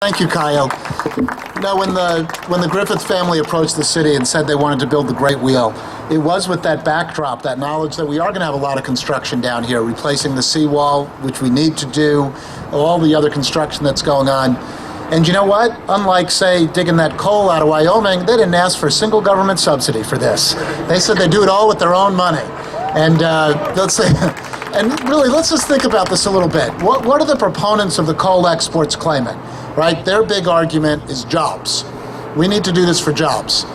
Thank you, Kyle. No, when the Griffith family approached the city and said they wanted to build the Great Wheel, it was with that backdrop, that knowledge that we are going to have a lot of construction down here, replacing the seawall, which we need to do, all the other construction that's going on. And you know what? Unlike, say, digging that coal out of Wyoming, they didn't ask for a single government subsidy for this. They said they do it all with their own money. And let's say, and really, let's just think about this a little bit. What are the proponents of the coal exports claiming? Right? Their big argument is jobs. We need to do this for jobs.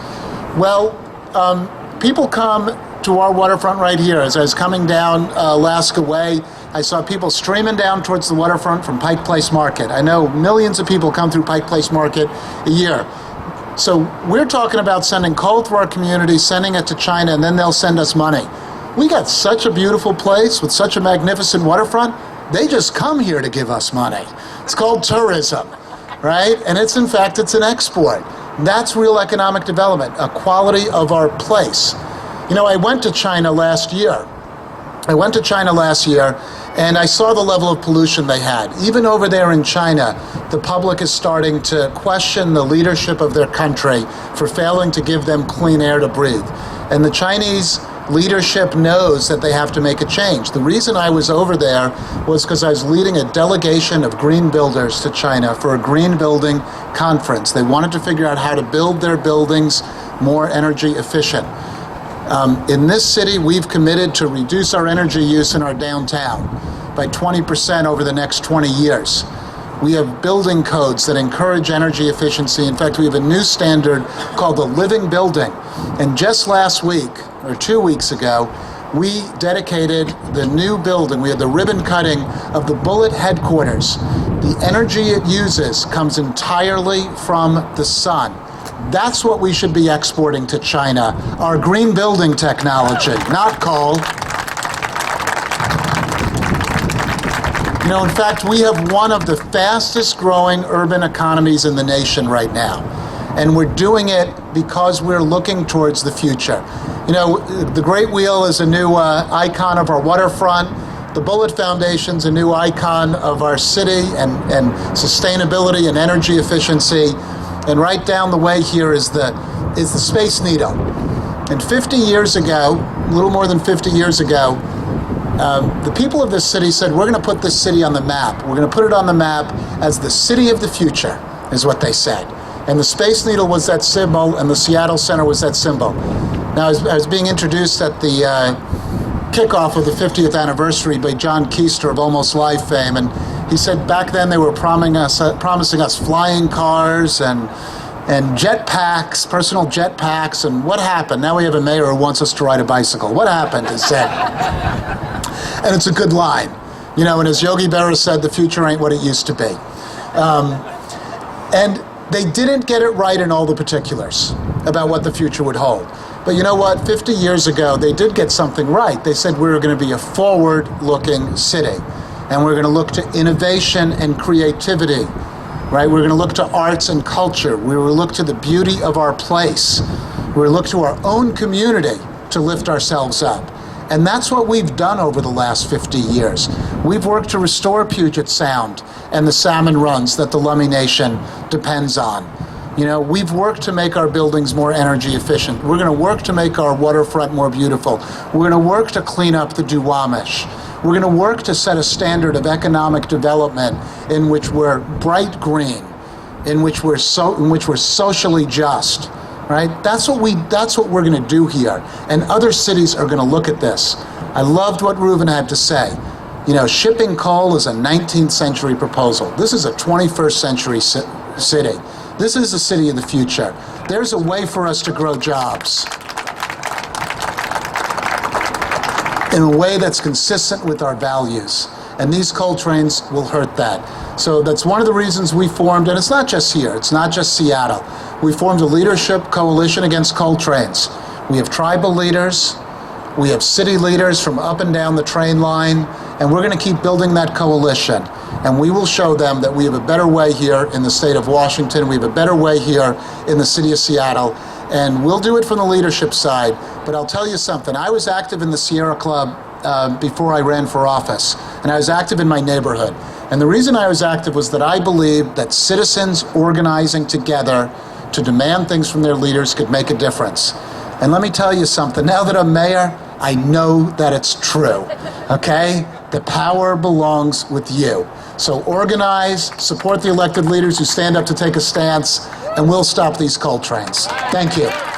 Well, people come to our waterfront right here. As I was coming down Alaska Way, I saw people streaming down towards the waterfront from Pike Place Market. I know millions of people come through Pike Place Market a year. So we're talking about sending coal through our community, sending it to China, and then they'll send us money. We got such a beautiful place with such a magnificent waterfront. They just come here to give us money. It's called tourism, right? And it's, in fact, it's an export. That's real economic development, a quality of our place. You know, I went to China last year. And I saw the level of pollution they had. Even over there in China, the public is starting to question the leadership of their country for failing to give them clean air to breathe. And the Chinese leadership knows that they have to make a change. The reason I was over there was because I was leading a delegation of green builders to China for a green building conference. They wanted to figure out how to build their buildings more energy efficient. In this city, we've committed to reduce our energy use in our downtown by 20% over the next 20 years. We have building codes that encourage energy efficiency. In fact, we have a new standard called the Living Building. And just last week, or 2 weeks ago, we dedicated the new building. We had the ribbon cutting of the Bullet headquarters. The energy it uses comes entirely from the sun. That's what we should be exporting to China, our green building technology, not coal. You know, in fact, we have one of the fastest growing urban economies in the nation right now. And we're doing it because we're looking towards the future. You know, the Great Wheel is a new icon of our waterfront. The Bullet Foundation's a new icon of our city and sustainability and energy efficiency. And right down the way here is the Space Needle. And 50 years ago, a little more than 50 years ago, the people of this city said, we're going to put this city on the map. We're going to put it on the map as the city of the future, is what they said. And the Space Needle was that symbol, and the Seattle Center was that symbol. Now, I was being introduced at the kickoff of the 50th anniversary by John Keister of Almost Live fame, and he said back then they were promising us flying cars and jetpacks, personal jetpacks, and what happened? Now we have a mayor who wants us to ride a bicycle. What happened? He said. And it's a good line. You know, and as Yogi Berra said, the future ain't what it used to be. And they didn't get it right in all the particulars about what the future would hold. But you know what? 50 years ago, they did get something right. They said we were going to be a forward-looking city. And we're going to look to innovation and creativity, right? We're going to look to arts and culture. We will look to the beauty of our place. We're going to look to our own community to lift ourselves up. And that's what we've done over the last 50 years. We've worked to restore Puget Sound and the salmon runs that the Lummi Nation depends on. You know, we've worked to make our buildings more energy efficient. We're going to work to make our waterfront more beautiful. We're going to work to clean up the Duwamish. We're going to work to set a standard of economic development in which we're bright green, in which we're socially just, right? That's what we're going to do here. And other cities are going to look at this. I loved what Reuven had to say. You know, shipping coal is a 19th century proposal. This is a 21st century city. This is the city of the future. There's a way for us to grow jobs in a way that's consistent with our values. And these coal trains will hurt that. So that's one of the reasons we formed, and it's not just here, it's not just Seattle. We formed a leadership coalition against coal trains. We have tribal leaders, we have city leaders from up and down the train line, and we're going to keep building that coalition. And we will show them that we have a better way here in the state of Washington, we have a better way here in the city of Seattle, and we'll do it from the leadership side. But I'll tell you something, I was active in the Sierra Club before I ran for office, and I was active in my neighborhood. And the reason I was active was that I believed that citizens organizing together to demand things from their leaders could make a difference. And let me tell you something, now that I'm mayor, I know that it's true, okay? The power belongs with you. So organize, support the elected leaders who stand up to take a stance, and we'll stop these coal trains. Thank you.